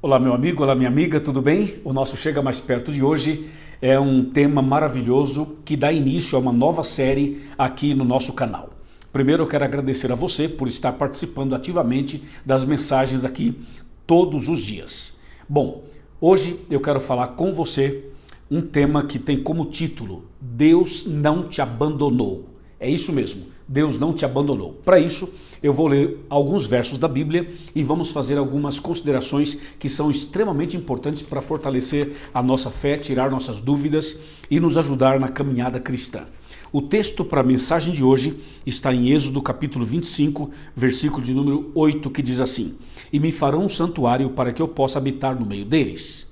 Olá meu amigo, olá minha amiga, tudo bem? O nosso Chega Mais Perto de hoje é um tema maravilhoso que dá início a uma nova série aqui no nosso canal. Primeiro eu quero agradecer a você por estar participando ativamente das mensagens aqui todos os dias. Bom, hoje eu quero falar com você um tema que tem como título Deus não te abandonou. É isso mesmo, Deus não te abandonou. Para isso, eu vou ler alguns versos da Bíblia e vamos fazer algumas considerações que são extremamente importantes para fortalecer a nossa fé, tirar nossas dúvidas e nos ajudar na caminhada cristã. O texto para a mensagem de hoje está em Êxodo capítulo 25, versículo de número 8, que diz assim: E me farão um santuário para que eu possa habitar no meio deles.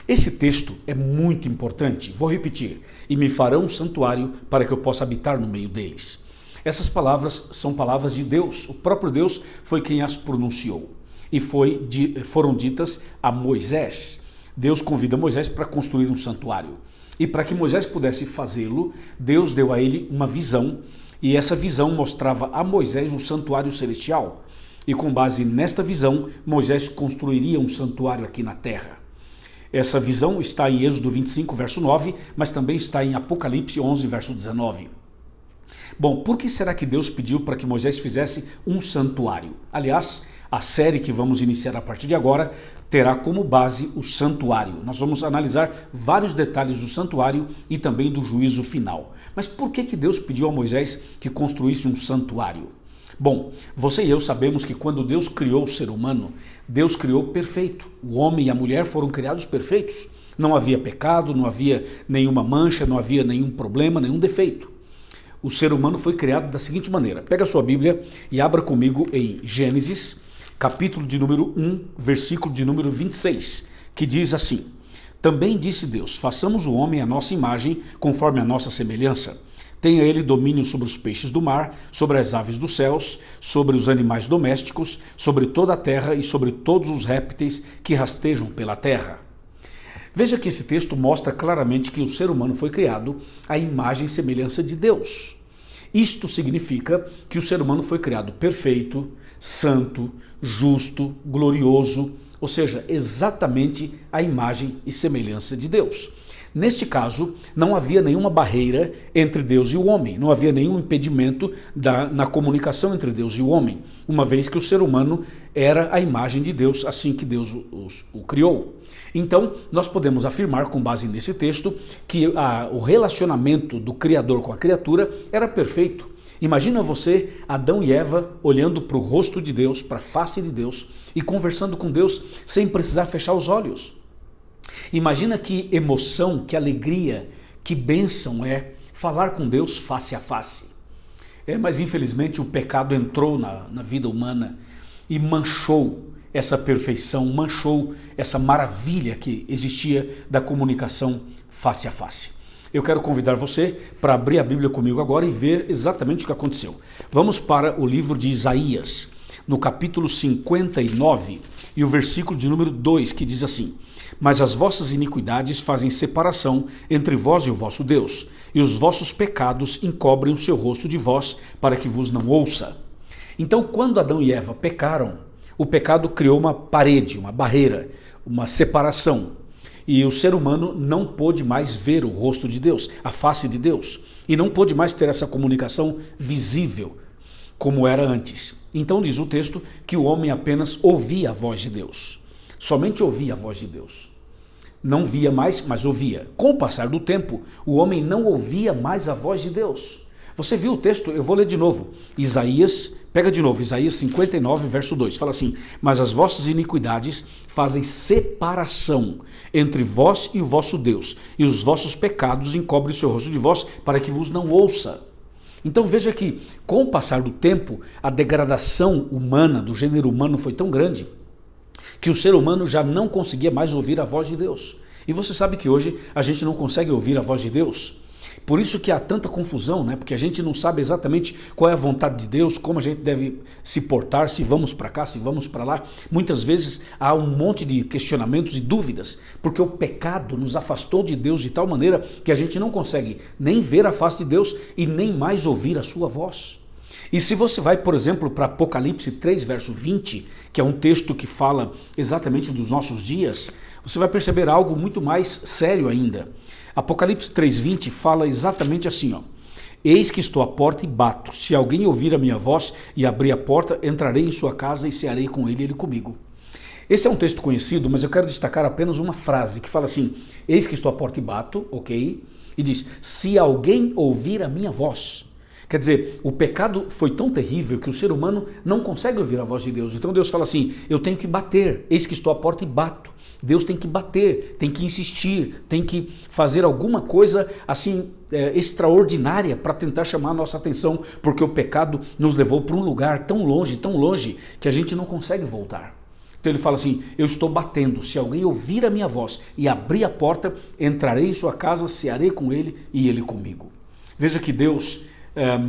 Esse texto é muito importante, vou repetir, e me farão um santuário para que eu possa habitar no meio deles. Essas palavras são palavras de Deus, o próprio Deus foi quem as pronunciou e foram ditas a Moisés. Deus convida Moisés para construir um santuário e para que Moisés pudesse fazê-lo, Deus deu a ele uma visão e essa visão mostrava a Moisés um santuário celestial e com base nesta visão Moisés construiria um santuário aqui na terra. Essa visão está em Êxodo 25, verso 9, mas também está em Apocalipse 11, verso 19. Bom, por que será que Deus pediu para que Moisés fizesse um santuário? Aliás, a série que vamos iniciar a partir de agora terá como base o santuário. Nós vamos analisar vários detalhes do santuário e também do juízo final. Mas por que Deus pediu a Moisés que construísse um santuário? Bom, você e eu sabemos que quando Deus criou o ser humano, Deus criou perfeito. O homem e a mulher foram criados perfeitos. Não havia pecado, não havia nenhuma mancha, não havia nenhum problema, nenhum defeito. O ser humano foi criado da seguinte maneira. Pega a sua Bíblia e abra comigo em Gênesis, capítulo de número 1, versículo de número 26, que diz assim: Também disse Deus, façamos o homem à nossa imagem, conforme a nossa semelhança. Tenha ele domínio sobre os peixes do mar, sobre as aves dos céus, sobre os animais domésticos, sobre toda a terra e sobre todos os répteis que rastejam pela terra. Veja que esse texto mostra claramente que o ser humano foi criado à imagem e semelhança de Deus. Isto significa que o ser humano foi criado perfeito, santo, justo, glorioso, ou seja, exatamente à imagem e semelhança de Deus. Neste caso, não havia nenhuma barreira entre Deus e o homem, não havia nenhum impedimento na comunicação entre Deus e o homem, uma vez que o ser humano era a imagem de Deus, assim que Deus o criou. Então, nós podemos afirmar, com base nesse texto, que o relacionamento do Criador com a criatura era perfeito. Imagina você, Adão e Eva, olhando para o rosto de Deus, para a face de Deus e conversando com Deus sem precisar fechar os olhos. Imagina que emoção, que alegria, que bênção é falar com Deus face a face. Mas infelizmente o pecado entrou na vida humana e manchou essa perfeição, manchou essa maravilha que existia da comunicação face a face. Eu quero convidar você para abrir a Bíblia comigo agora e ver exatamente o que aconteceu. Vamos para o livro de Isaías, no capítulo 59 e o versículo de número 2, que diz assim: Mas as vossas iniquidades fazem separação entre vós e o vosso Deus, e os vossos pecados encobrem o seu rosto de vós, para que vos não ouça. Então, quando Adão e Eva pecaram, o pecado criou uma parede, uma barreira, uma separação. E o ser humano não pôde mais ver o rosto de Deus, a face de Deus, e não pôde mais ter essa comunicação visível, como era antes. Então diz o texto que o homem apenas ouvia a voz de Deus. Somente ouvia a voz de Deus. Não via mais, mas ouvia. Com o passar do tempo, o homem não ouvia mais a voz de Deus. Você viu o texto? Eu vou ler de novo. Isaías, pega de novo, Isaías 59, verso 2. Fala assim: Mas as vossas iniquidades fazem separação entre vós e o vosso Deus, e os vossos pecados encobrem o seu rosto de vós, para que vos não ouça. Então veja que, com o passar do tempo, a degradação humana, do gênero humano, foi tão grande que o ser humano já não conseguia mais ouvir a voz de Deus. E você sabe que hoje a gente não consegue ouvir a voz de Deus. Por isso que há tanta confusão, né? Porque a gente não sabe exatamente qual é a vontade de Deus, como a gente deve se portar, se vamos para cá, se vamos para lá. Muitas vezes há um monte de questionamentos e dúvidas, porque o pecado nos afastou de Deus de tal maneira que a gente não consegue nem ver a face de Deus e nem mais ouvir a sua voz. E se você vai, por exemplo, para Apocalipse 3, verso 20, que é um texto que fala exatamente dos nossos dias, você vai perceber algo muito mais sério ainda. Apocalipse 3:20 fala exatamente assim, ó: eis que estou à porta e bato. Se alguém ouvir a minha voz e abrir a porta, entrarei em sua casa e cearei com ele e ele comigo. Esse é um texto conhecido, mas eu quero destacar apenas uma frase que fala assim: eis que estou à porta e bato, ok? E diz: se alguém ouvir a minha voz. Quer dizer, o pecado foi tão terrível que o ser humano não consegue ouvir a voz de Deus. Então Deus fala assim: eu tenho que bater, eis que estou à porta e bato. Deus tem que bater, tem que insistir, tem que fazer alguma coisa assim extraordinária para tentar chamar a nossa atenção, porque o pecado nos levou para um lugar tão longe, que a gente não consegue voltar. Então ele fala assim: eu estou batendo, se alguém ouvir a minha voz e abrir a porta, entrarei em sua casa, cearei com ele e ele comigo. Veja que Deus,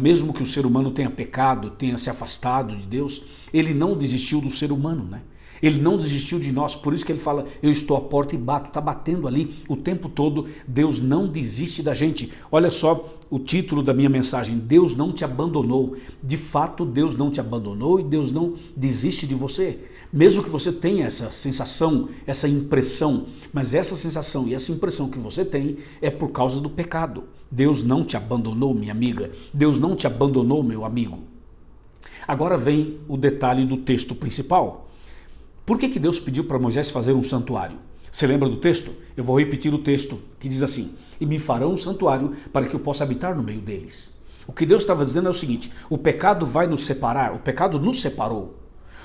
mesmo que o ser humano tenha pecado, tenha se afastado de Deus, ele não desistiu do ser humano, né? Ele não desistiu de nós, por isso que ele fala: eu estou à porta e bato, está batendo ali o tempo todo. Deus não desiste da gente. Olha só o título da minha mensagem: Deus não te abandonou. De fato, Deus não te abandonou e Deus não desiste de você. Mesmo que você tenha essa sensação, essa impressão, mas essa sensação e essa impressão que você tem é por causa do pecado. Deus não te abandonou, minha amiga. Deus não te abandonou, meu amigo. Agora vem o detalhe do texto principal. Por que Deus pediu para Moisés fazer um santuário? Você lembra do texto? Eu vou repetir o texto, que diz assim: e me farão um santuário para que eu possa habitar no meio deles. O que Deus estava dizendo é o seguinte: o pecado vai nos separar, o pecado nos separou.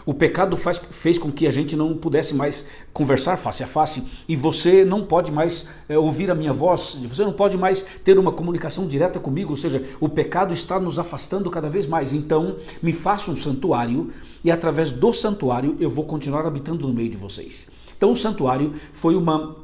O pecado fez com que a gente não pudesse mais conversar face a face, e você não pode mais ouvir a minha voz, você não pode mais ter uma comunicação direta comigo, ou seja, o pecado está nos afastando cada vez mais. Então, me faça um santuário, e através do santuário eu vou continuar habitando no meio de vocês. Então o santuário foi uma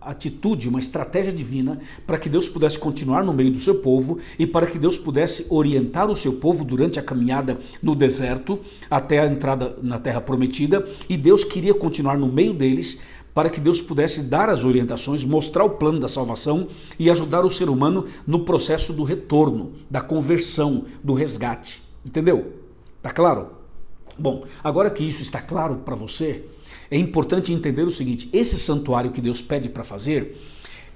atitude, uma estratégia divina para que Deus pudesse continuar no meio do seu povo e para que Deus pudesse orientar o seu povo durante a caminhada no deserto até a entrada na terra prometida, e Deus queria continuar no meio deles para que Deus pudesse dar as orientações, mostrar o plano da salvação e ajudar o ser humano no processo do retorno, da conversão, do resgate. Entendeu? Tá claro? Bom, agora que isso está claro para você, é importante entender o seguinte: esse santuário que Deus pede para fazer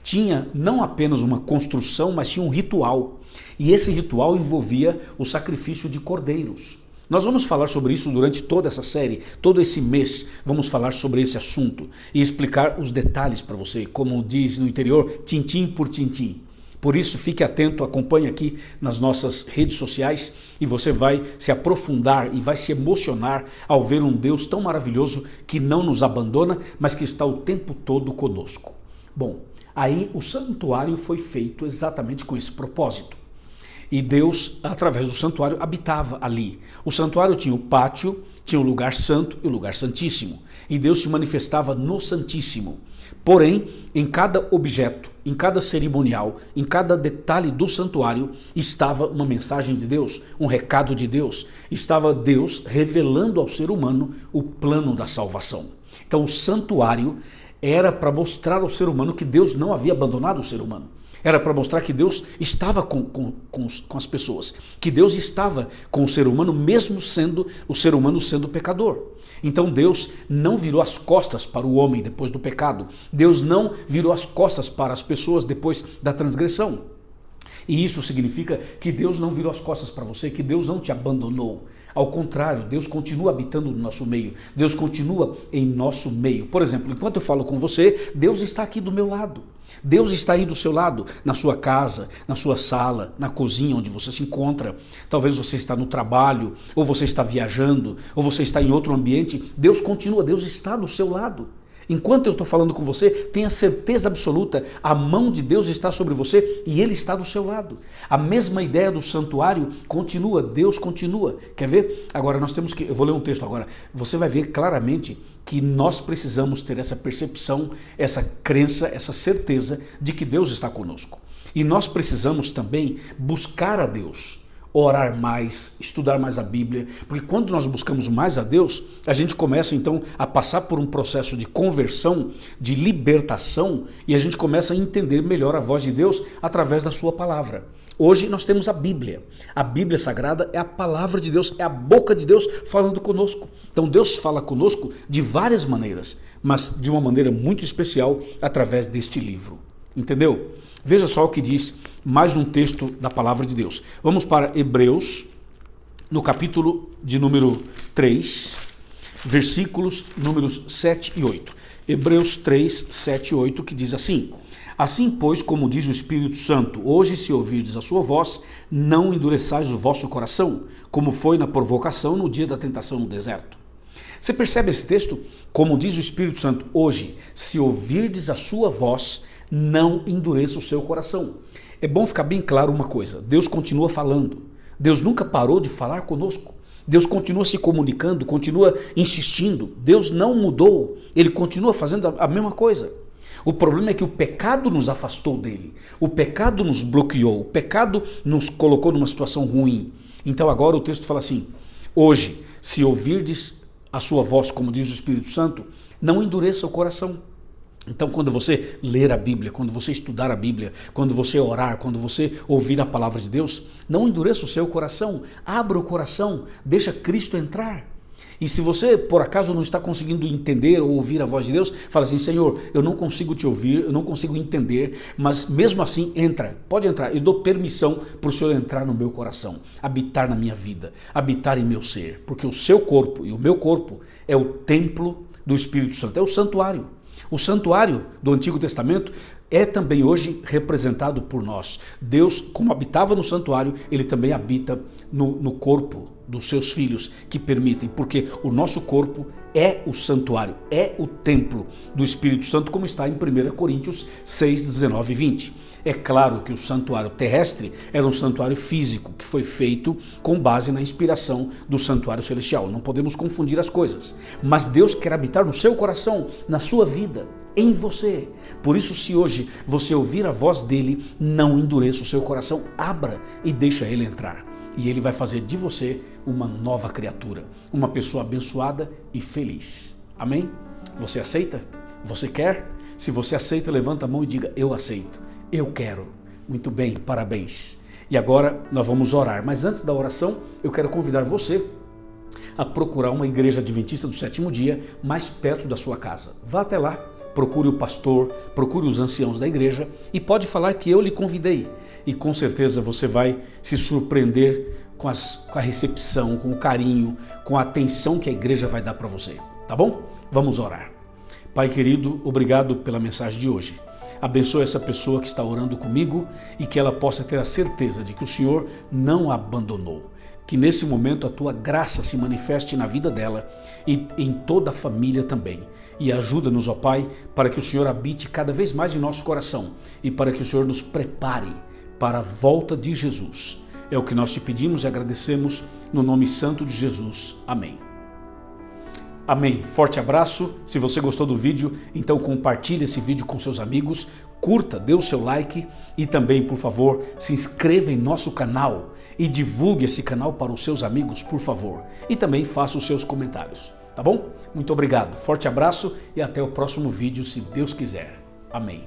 tinha não apenas uma construção, mas tinha um ritual. E esse ritual envolvia o sacrifício de cordeiros. Nós vamos falar sobre isso durante toda essa série, todo esse mês vamos falar sobre esse assunto e explicar os detalhes para você, como diz no interior, tintim por tintim. Por isso, fique atento, acompanhe aqui nas nossas redes sociais e você vai se aprofundar e vai se emocionar ao ver um Deus tão maravilhoso que não nos abandona, mas que está o tempo todo conosco. Bom, aí o santuário foi feito exatamente com esse propósito. E Deus, através do santuário, habitava ali. O santuário tinha o pátio, tinha o lugar santo e o lugar santíssimo. E Deus se manifestava no Santíssimo. Porém, em cada objeto, em cada cerimonial, em cada detalhe do santuário, estava uma mensagem de Deus, um recado de Deus. Estava Deus revelando ao ser humano o plano da salvação. Então, o santuário era para mostrar ao ser humano que Deus não havia abandonado o ser humano. Era para mostrar que Deus estava com as pessoas, que Deus estava com o ser humano, mesmo sendo o ser humano sendo pecador. Então Deus não virou as costas para o homem depois do pecado. Deus não virou as costas para as pessoas depois da transgressão. E isso significa que Deus não virou as costas para você, que Deus não te abandonou. Ao contrário, Deus continua habitando no nosso meio. Deus continua em nosso meio. Por exemplo, enquanto eu falo com você, Deus está aqui do meu lado. Deus está aí do seu lado, na sua casa, na sua sala, na cozinha onde você se encontra. Talvez você está no trabalho, ou você está viajando, ou você está em outro ambiente. Deus continua, Deus está do seu lado. Enquanto eu estou falando com você, tenha certeza absoluta, a mão de Deus está sobre você e Ele está do seu lado. A mesma ideia do santuário continua, Deus continua. Quer ver? Agora nós temos que, eu vou ler um texto agora, você vai ver claramente que nós precisamos ter essa percepção, essa crença, essa certeza de que Deus está conosco. E nós precisamos também buscar a Deus. Orar mais, estudar mais a Bíblia, porque quando nós buscamos mais a Deus, a gente começa então a passar por um processo de conversão, de libertação, e a gente começa a entender melhor a voz de Deus através da sua palavra. Hoje nós temos a Bíblia. A Bíblia Sagrada é a palavra de Deus, é a boca de Deus falando conosco. Então Deus fala conosco de várias maneiras, mas de uma maneira muito especial através deste livro. Entendeu? Veja só o que diz mais um texto da palavra de Deus. Vamos para Hebreus, no capítulo de número 3, versículos números 7 e 8. Hebreus 3, 7 e 8, que diz assim: assim, pois, como diz o Espírito Santo, hoje se ouvirdes a sua voz, não endureçais o vosso coração, como foi na provocação no dia da tentação no deserto. Você percebe esse texto? Como diz o Espírito Santo, hoje, se ouvirdes a sua voz, não endureça o seu coração. É bom ficar bem claro uma coisa, Deus continua falando, Deus nunca parou de falar conosco, Deus continua se comunicando, continua insistindo, Deus não mudou, Ele continua fazendo a mesma coisa. O problema é que o pecado nos afastou dele, o pecado nos bloqueou, o pecado nos colocou numa situação ruim. Então agora o texto fala assim, hoje, se ouvirdes a sua voz, como diz o Espírito Santo, não endureça o coração. Então quando você ler a Bíblia, quando você estudar a Bíblia, quando você orar, quando você ouvir a palavra de Deus, não endureça o seu coração, abra o coração, deixa Cristo entrar. E se você, por acaso, não está conseguindo entender ou ouvir a voz de Deus, fala assim, Senhor, eu não consigo te ouvir, eu não consigo entender, mas mesmo assim, entra, pode entrar. Eu dou permissão para o Senhor entrar no meu coração, habitar na minha vida, habitar em meu ser, porque o seu corpo e o meu corpo é o templo do Espírito Santo, é o santuário. O santuário do Antigo Testamento é também hoje representado por nós. Deus, como habitava no santuário, Ele também habita no corpo dos seus filhos que permitem, porque o nosso corpo é o santuário, é o templo do Espírito Santo, como está em 1 Coríntios 6, 19 e 20. É claro que o santuário terrestre era um santuário físico, que foi feito com base na inspiração do santuário celestial. Não podemos confundir as coisas. Mas Deus quer habitar no seu coração, na sua vida, em você. Por isso, se hoje você ouvir a voz dele, não endureça o seu coração, abra e deixa ele entrar. E ele vai fazer de você uma nova criatura, uma pessoa abençoada e feliz. Amém? Você aceita? Você quer? Se você aceita, levanta a mão e diga, eu aceito. Eu quero. Muito bem, parabéns. E agora nós vamos orar. Mas antes da oração, eu quero convidar você a procurar uma igreja adventista do sétimo dia mais perto da sua casa. Vá até lá, procure o pastor, procure os anciãos da igreja e pode falar que eu lhe convidei. E com certeza você vai se surpreender com a recepção, com o carinho, com a atenção que a igreja vai dar para você. Tá bom? Vamos orar. Pai querido, obrigado pela mensagem de hoje. Abençoe essa pessoa que está orando comigo e que ela possa ter a certeza de que o Senhor não a abandonou. Que nesse momento a tua graça se manifeste na vida dela e em toda a família também. E ajuda-nos, ó Pai, para que o Senhor habite cada vez mais em nosso coração e para que o Senhor nos prepare para a volta de Jesus. É o que nós te pedimos e agradecemos no nome santo de Jesus. Amém. Amém. Forte abraço. Se você gostou do vídeo, então compartilhe esse vídeo com seus amigos, curta, dê o seu like e também, por favor, se inscreva em nosso canal e divulgue esse canal para os seus amigos, por favor. E também faça os seus comentários, tá bom? Muito obrigado. Forte abraço e até o próximo vídeo, se Deus quiser. Amém.